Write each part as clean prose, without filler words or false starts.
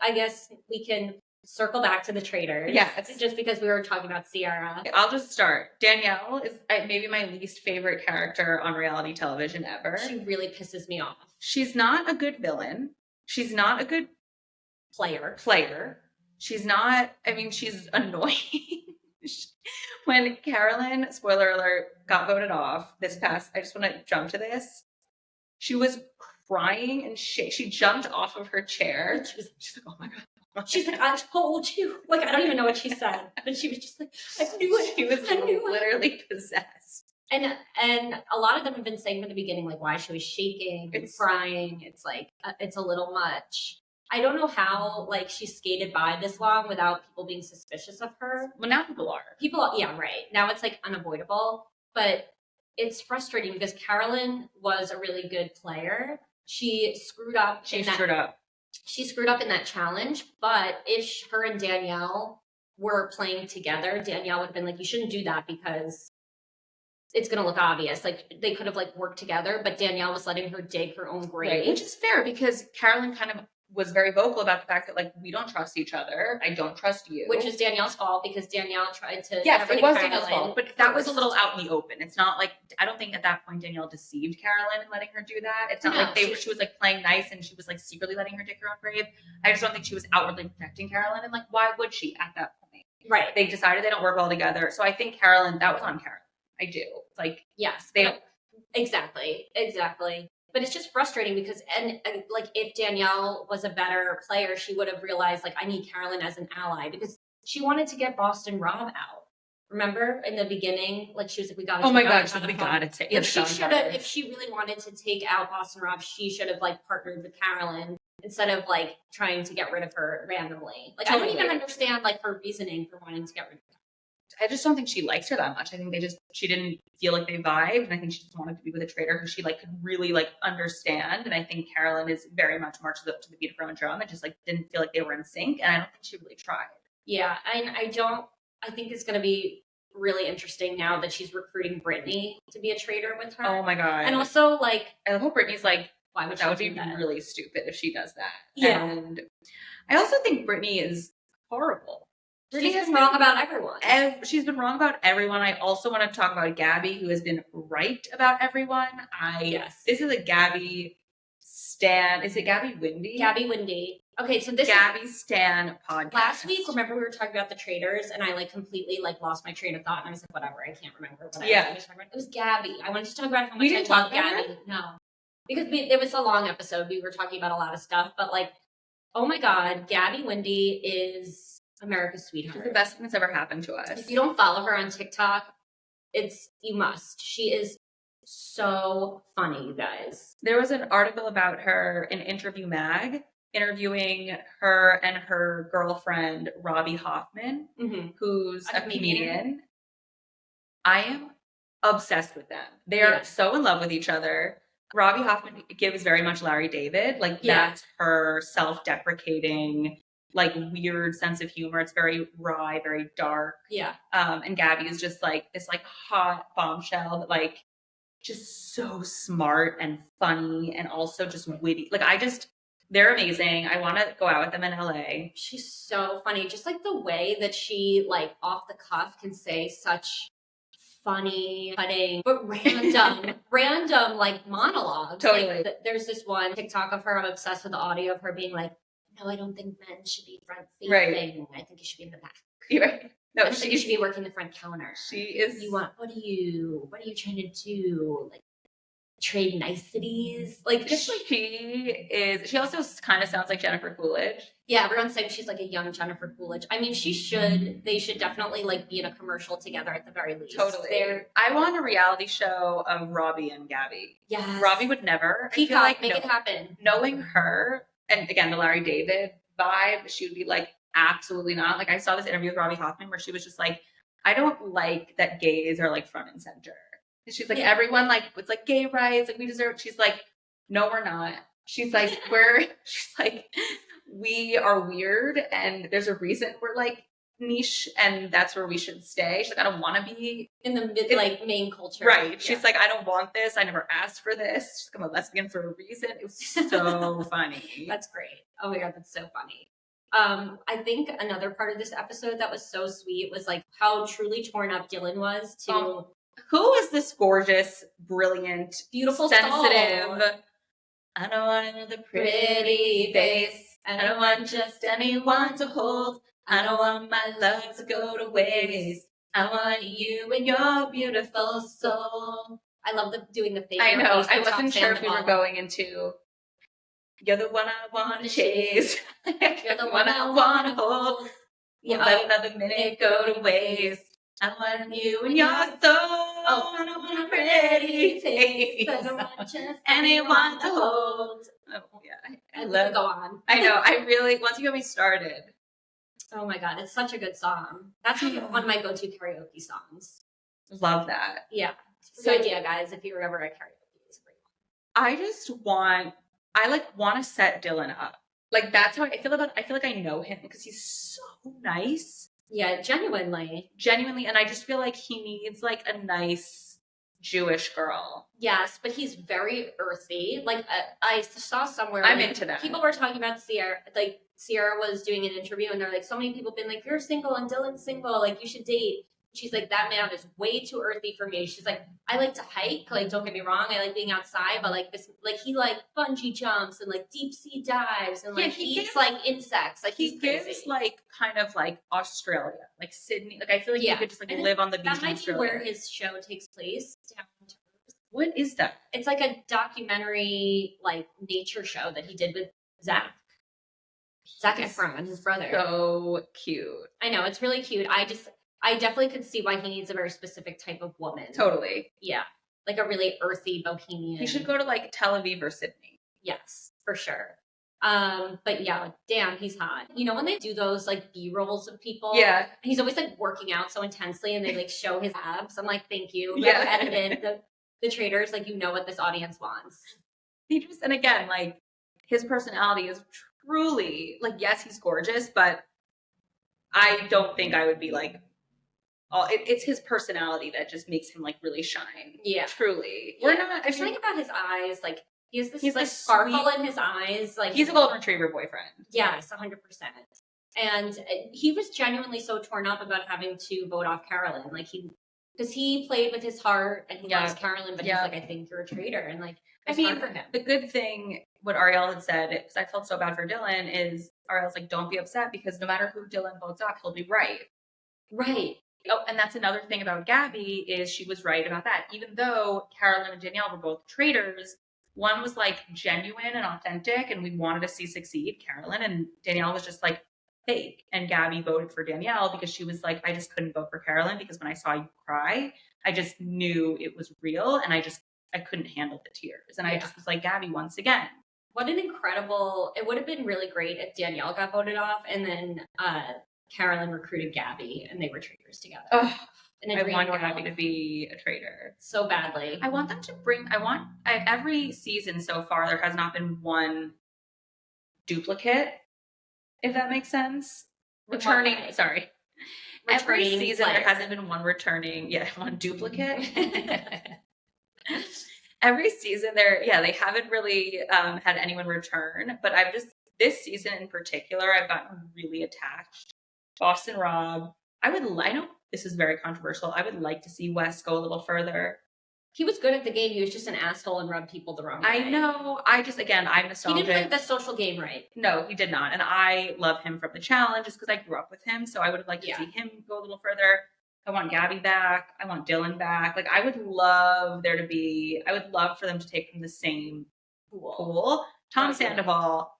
I guess we can circle back to the Traitors. Yes. Just because we were talking about Ciara. I'll just start. Danielle is maybe my least favorite character on reality television ever. She really pisses me off. She's not a good villain. She's not a good player. She's not, I mean, she's annoying. When Carolyn, spoiler alert, got voted off I just want to jump to this. She was crying and she jumped off of her chair. She's like, oh my God. She's like, I told you. Like, I don't even know what she said, but she was just like, I knew it. She was literally possessed. And a lot of them have been saying from the beginning, like, why she was shaking and crying. It's like, it's a little much. I don't know how, like, she skated by this long without people being suspicious of her. Well, now people are. Yeah, right. Now it's, like, unavoidable. But it's frustrating because Carolyn was a really good player. She screwed up. She screwed up in that challenge. But if her and Danielle were playing together, Danielle would have been like, you shouldn't do that because it's going to look obvious. Like, they could have, like, worked together, but Danielle was letting her dig her own grave. Right, which is fair because Carolyn kind of was very vocal about the fact that, like, we don't trust each other. I don't trust you. Which is Danielle's fault because Danielle tried to... Yes, it was Danielle's fault, but that was a little out in the open. It's not like... I don't think at that point Danielle deceived Carolyn in letting her do that. It's not like she was, like, playing nice and she was, like, secretly letting her dig her own grave. I just don't think she was outwardly protecting Carolyn, and, like, why would she at that point? Right. They decided they don't work well together. So I think Carolyn, that was on Carolyn. I do. Like... Yes. They don't... Exactly. But it's just frustrating because, and like, if Danielle was a better player, she would have realized, like, I need Carolyn as an ally because she wanted to get Boston Rob out. Remember in the beginning, like, she was like, we got to. Oh my God, we got to take. If she really wanted to take out Boston Rob, she should have, like, partnered with Carolyn instead of, like, trying to get rid of her randomly. Like, totally. I don't even understand, like, her reasoning for wanting to get rid of her. I just don't think she likes her that much. I think she didn't feel like they vibed. And I think she just wanted to be with a traitor who she, like, could really, like, understand. And I think Carolyn is very much marches up to the beat of her own drum and just, like, didn't feel like they were in sync. And I don't think she really tried. Yeah. I think it's going to be really interesting now that she's recruiting Brittany to be a traitor with her. Oh my God. And also, like, I hope Brittany's like, why would that would be really stupid if she does that. Yeah. And I also think Brittany is horrible. She's been wrong about everyone. She's been wrong about everyone. I also want to talk about Gabby, who has been right about everyone. This is a Gabby Stan. Is it Gabby Windy? Gabby Windy. Okay, so this Gabby Stan podcast. Last week, remember we were talking about the Traitors, and I, like, completely, like, lost my train of thought, and I was like, whatever, I can't remember what I was talking about. It was Gabby. I wanted to talk about how much I love Gabby. No, because it was a long episode. We were talking about a lot of stuff, but, like, oh my God, Gabby Windy is America's sweetheart. She's the best thing that's ever happened to us. If you don't follow her on TikTok, you must. She is so funny, you guys. There was an article about her in Interview Mag, interviewing her and her girlfriend, Robbie Hoffman, who's a comedian. I am obsessed with them. They are so in love with each other. Robbie Hoffman gives very much Larry David. Like, that's her self-deprecating, like, weird sense of humor. It's very wry, very dark. Yeah. And Gabby is just, like, this, like, hot bombshell, but, like, just so smart and funny and also just witty. Like, they're amazing. I want to go out with them in LA. She's so funny. Just, like, the way that she, like, off the cuff can say such funny, cutting, but random, like, monologues. Totally. Like, there's this one TikTok of her. I'm obsessed with the audio of her being like, no, I don't think men should be front facing. Right. I think you should be in the back. You're right. No, I think you should be working the front counter. She is. What are you trying to do? Like, trade niceties? Like, just like she also kind of sounds like Jennifer Coolidge. Yeah, everyone's saying she's like a young Jennifer Coolidge. I mean, they should definitely, like, be in a commercial together at the very least. Totally. I want a reality show of Robbie and Gabby. Yes. Robbie would never. Peacock, like, make it happen. Knowing her, and again, the Larry David vibe, she would be like, absolutely not. Like, I saw this interview with Robbie Hoffman where she was just like, I don't like that gays are, like, front and center. And she's like, everyone, like, it's like gay rights, like, we deserve. She's like, no, we're not. She's like, we are weird, and there's a reason we're, like, niche, and that's where we should stay. She's like, I don't want to be in the main culture. Right. Yeah. She's like, I don't want this. I never asked for this. She's like, I'm a lesbian for a reason. It was so funny. That's great. Oh my God, that's so funny. I think another part of this episode that was so sweet was like how truly torn up Dylan was to who is this gorgeous, brilliant, beautiful, sensitive soul. I don't want another pretty face. I don't want just anyone to hold. I don't want my love to go to waste. I want you and your beautiful soul. I love doing the fake. I know. I wasn't sure if we were going into you're the one I want to chase. You're the one I want to hold. Won't let another minute go to waste. I want you and your soul. Oh, I don't want a pretty face. I don't want just anyone to hold. Oh, yeah. I love go on. I know. I really, once you got me started. Oh my God. It's such a good song. That's one of my go-to karaoke songs. Love that. Yeah. It's a good idea, guys, if you're ever at karaoke. It's a great one. I just want to set Dylan up. Like, that's how I feel about it. I feel like I know him because he's so nice. Yeah, genuinely. And I just feel like he needs like a nice Jewish girl. Yes, but he's very earthy. Like I saw somewhere. I'm like, into that. People were talking about Sierra. Like Sierra was doing an interview, and they're like, so many people have been like, "You're single and Dylan's single. Like you should date." She's like, "That man is way too earthy for me." She's like, "I like to hike. Like don't get me wrong, I like being outside, but like this, like he like bungee jumps and like deep sea dives and like he eats like insects. Like he gives like kind of like Australia, like Sydney. Like I feel like he could just like live on the beach. That might be where his show takes place. What is that? It's like a documentary, like nature show that he did with Zac Efron, his brother. So cute. I know, it's really cute. I definitely could see why he needs a very specific type of woman. Totally. Yeah. Like a really earthy bohemian. He should go to like Tel Aviv or Sydney. Yes, for sure. But yeah, damn, he's hot. You know when they do those like B-rolls of people? Yeah. He's always like working out so intensely and they like show his abs. I'm like, thank you. Yeah. Edited the Traitors, like you know what this audience wants. And again, like his personality is truly like, yes, he's gorgeous, but I don't think I would be like, it's his personality that just makes him like really shine. Yeah, truly. There's something about his eyes, like he has this like sparkle in his eyes. Like he's a golden retriever boyfriend. Yes, 100%. And he was genuinely so torn up about having to vote off Carolyn, like because he played with his heart and he loves Carolyn, but he's like, I think you're a traitor, and like it's hard for him. The good thing, what Ariel had said, because I felt so bad for Dylan, is Ariel's like, don't be upset because no matter who Dylan votes off, he'll be right. Right. Oh, and that's another thing about Gabby is she was right about that. Even though Carolyn and Danielle were both traitors, one was like genuine and authentic and we wanted to see succeed, Carolyn, and Danielle was just like fake. And Gabby voted for Danielle because she was like, I just couldn't vote for Carolyn because when I saw you cry, I just knew it was real and I couldn't handle the tears. And I just was like, Gabby, once again. What an incredible, it would have been really great if Danielle got voted off and then Carolyn recruited Gabby and they were traitors together. Oh, I want Gabby to be a traitor. So badly. I want them to every season so far, there has not been one duplicate, if that makes sense. Returning. Every season there hasn't been one one duplicate. Every season they haven't really had anyone return, but this season in particular, I've gotten really attached. Boston Rob. I know this is very controversial. I would like to see Wes go a little further. He was good at the game. He was just an asshole and rubbed people the wrong way. I know. I'm nostalgic. He didn't play the social game right. No, he did not. And I love him from the challenge just because I grew up with him. So I would have liked to see him go a little further. I want Gabby back. I want Dylan back. Like, I would love for them to take from the same pool. Tom Sandoval,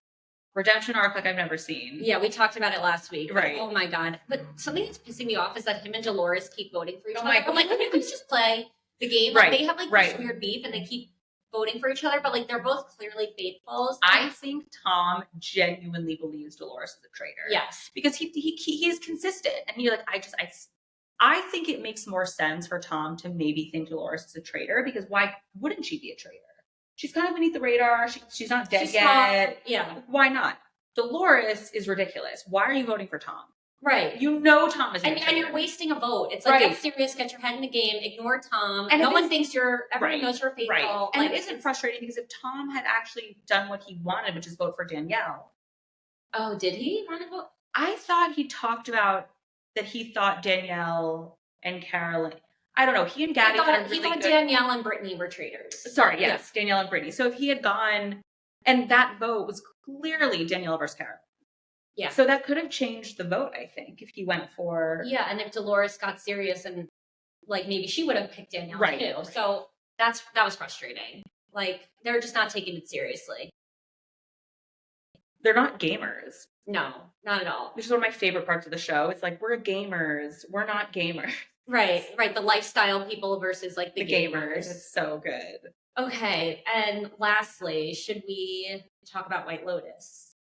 redemption arc like I've never seen. Yeah, we talked about it last week. Right. Oh my God. But something that's pissing me off is that him and Dolores keep voting for each other. My God. I'm like, you guys just play the game. Like, they have like this weird beef and they keep voting for each other, but like they're both clearly faithful. So I think Tom genuinely believes Dolores is a traitor. Yes. Because he is consistent. And you're like, I think it makes more sense for Tom to maybe think Dolores is a traitor because why wouldn't she be a traitor? She's kind of beneath the radar. She's not dead yet. Yeah. Why not? Dolores is ridiculous. Why are you voting for Tom? Right. You know Tom is a traitor. And you're wasting a vote. It's like, get serious, get your head in the game, ignore Tom. And no one thinks everyone knows you're faithful. Right. And it isn't frustrating because if Tom had actually done what he wanted, which is vote for Danielle, Oh, did he want to vote? I thought he talked about that he thought Danielle and Carolyn. I don't know. He and Gabby had a really thought Danielle and Brittany were traitors. Sorry, yes, yeah. Danielle and Brittany. So if he had gone, and that vote was clearly Danielle versus Carolyn. Yeah. So that could have changed the vote, I think, if he went for... Yeah, and if Dolores got serious and, like, maybe she would have picked Danielle, too. Right. So that was frustrating. Like, they're just not taking it seriously. They're not gamers. No, not at all. Which is one of my favorite parts of the show. It's like, we're gamers. We're not gamers. Right. The lifestyle people versus, like, the gamers. It's so good. Okay, and lastly, should we talk about White Lotus?